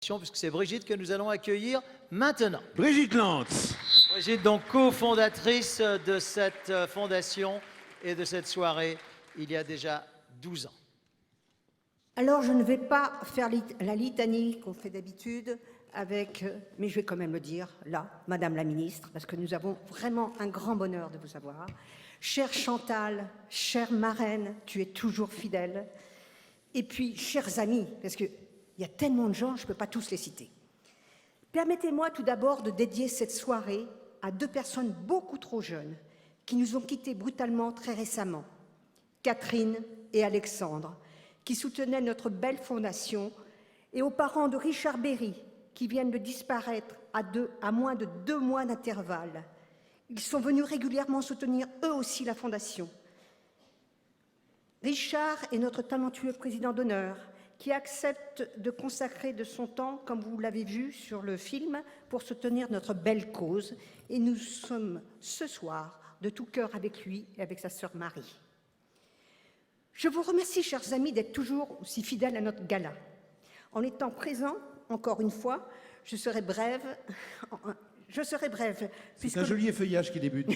Fondation, puisque c'est Brigitte que nous allons accueillir maintenant. Brigitte Lantz. Brigitte, donc cofondatrice de cette fondation et de cette soirée il y a déjà 12 ans. Alors, je ne vais pas faire la litanie qu'on fait d'habitude avec, mais je vais quand même le dire, là, Madame la Ministre, parce que nous avons vraiment un grand bonheur de vous avoir. Chère Chantal, chère marraine, tu es toujours fidèle. Et puis, chers amis, parce qu'il y a tellement de gens, je ne peux pas tous les citer. Permettez-moi tout d'abord de dédier cette soirée à deux personnes beaucoup trop jeunes qui nous ont quittés brutalement très récemment, Catherine et Alexandre, qui soutenaient notre belle fondation, et aux parents de Richard Berry, qui viennent de disparaître à moins de 2 mois d'intervalle. Ils sont venus régulièrement soutenir eux aussi la fondation. Richard est notre talentueux président d'honneur, qui accepte de consacrer de son temps, comme vous l'avez vu sur le film, pour soutenir notre belle cause. Et nous sommes ce soir de tout cœur avec lui et avec sa sœur Marie. Je vous remercie, chers amis, d'être toujours aussi fidèles à notre gala. En étant présents, encore une fois, je serai brève. C'est un joli effeuillage qui débute.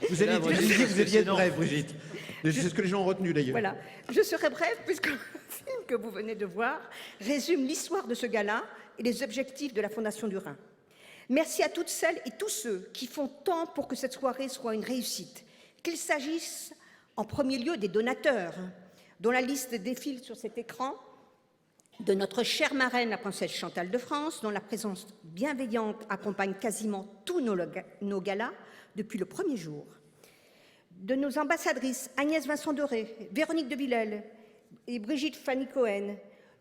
Vous aviez brève, Brigitte. C'est ce que les gens ont retenu d'ailleurs. Voilà, je serai brève puisque le film que vous venez de voir résume l'histoire de ce gala et les objectifs de la Fondation du Rhin. Merci à toutes celles et tous ceux qui font tant pour que cette soirée soit une réussite, qu'il s'agisse en premier lieu des donateurs, dont la liste défile sur cet écran, de notre chère marraine, la princesse Chantal de France, dont la présence bienveillante accompagne quasiment tous nos galas depuis le premier jour, de nos ambassadrices Agnès Vincent-Doré, Véronique de Villèle et Brigitte Fanny Cohen,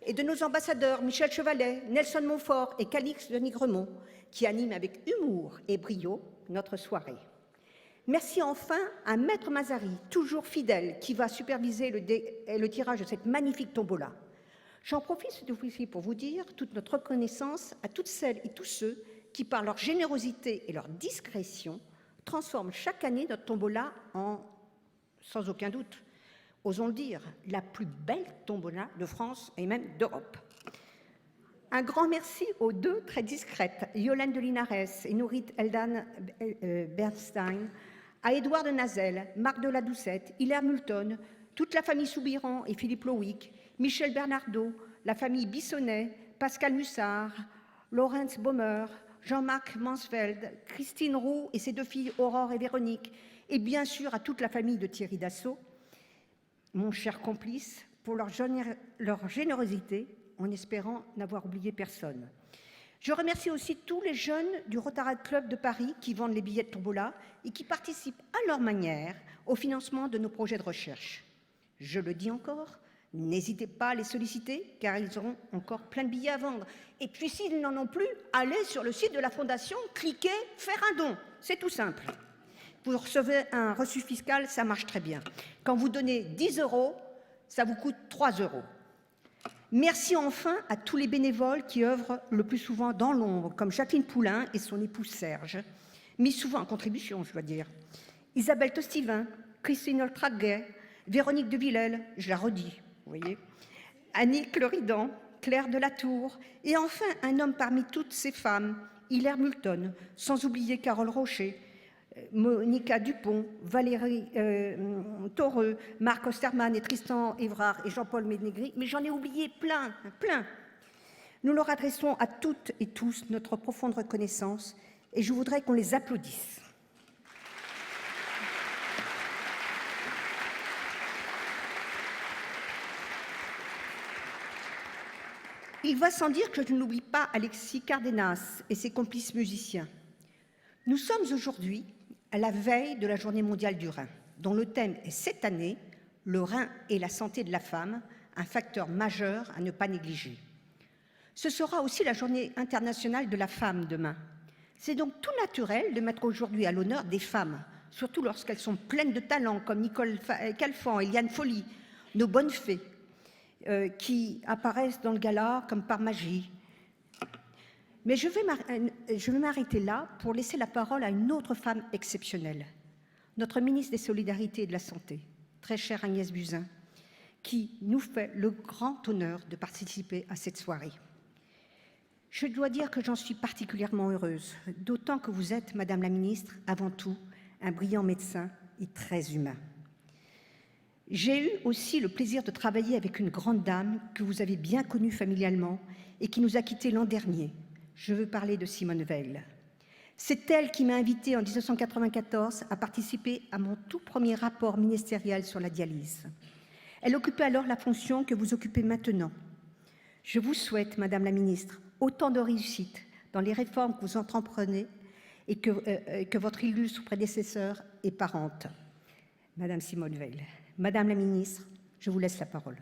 et de nos ambassadeurs Michel Chevalet, Nelson Montfort et Calix de Nigremont, qui animent avec humour et brio notre soirée. Merci enfin à Maître Mazari, toujours fidèle, qui va superviser le tirage de cette magnifique tombola. J'en profite aussi pour vous dire toute notre reconnaissance à toutes celles et tous ceux qui, par leur générosité et leur discrétion, transforment chaque année notre tombola en, sans aucun doute, osons le dire, la plus belle tombola de France et même d'Europe. Un grand merci aux deux très discrètes, Yolande de Linares et Nourit Eldan Bernstein, à Édouard de Nazel, Marc de la Doucette, Hilaire Multon, toute la famille Soubiran et Philippe Loïc, Michel Bernardo, la famille Bissonnet, Pascal Mussard, Laurence Baumer, Jean-Marc Mansfeld, Christine Roux et ses deux filles Aurore et Véronique, et bien sûr à toute la famille de Thierry Dassault, mon cher complice, pour leur générosité, en espérant n'avoir oublié personne. Je remercie aussi tous les jeunes du Rotary Club de Paris qui vendent les billets de tombola et qui participent à leur manière au financement de nos projets de recherche. Je le dis encore, n'hésitez pas à les solliciter car ils auront encore plein de billets à vendre. Et puis s'ils n'en ont plus, allez sur le site de la Fondation, cliquez « Faire un don ». C'est tout simple. Vous recevez un reçu fiscal, ça marche très bien. Quand vous donnez 10 €, ça vous coûte 3 €. Merci enfin à tous les bénévoles qui œuvrent le plus souvent dans l'ombre, comme Jacqueline Poulain et son époux Serge, mis souvent en contribution, je dois dire. Isabelle Tostivin, Christine Oltraguet, Véronique de Villèle, je la redis, vous voyez, Annick Leridan, Claire de Latour, et enfin un homme parmi toutes ces femmes, Hilaire Multon, sans oublier Carole Rocher, Monica Dupont, Valérie Taureux, Marc Osterman et Tristan Évrard et Jean-Paul Ménégri, mais j'en ai oublié plein. Nous leur adressons à toutes et tous notre profonde reconnaissance et je voudrais qu'on les applaudisse. Il va sans dire que je n'oublie pas Alexis Cardenas et ses complices musiciens. Nous sommes aujourd'hui à la veille de la Journée mondiale du Rhin, dont le thème est cette année « Le Rhin et la santé de la femme, un facteur majeur à ne pas négliger ». Ce sera aussi la Journée internationale de la femme demain. C'est donc tout naturel de mettre aujourd'hui à l'honneur des femmes, surtout lorsqu'elles sont pleines de talent, comme Nicole Calfan, Eliane Folly, nos bonnes fées, qui apparaissent dans le gala comme par magie. Mais je vais m'arrêter là pour laisser la parole à une autre femme exceptionnelle, notre ministre des Solidarités et de la Santé, très chère Agnès Buzyn, qui nous fait le grand honneur de participer à cette soirée. Je dois dire que j'en suis particulièrement heureuse, d'autant que vous êtes, Madame la Ministre, avant tout, un brillant médecin et très humain. J'ai eu aussi le plaisir de travailler avec une grande dame que vous avez bien connue familialement et qui nous a quittés l'an dernier. Je veux parler de Simone Veil. C'est elle qui m'a invitée en 1994 à participer à mon tout premier rapport ministériel sur la dialyse. Elle occupait alors la fonction que vous occupez maintenant. Je vous souhaite, Madame la Ministre, autant de réussite dans les réformes que vous entreprenez et que votre illustre prédécesseur est parente, Madame Simone Veil. Madame la Ministre, je vous laisse la parole.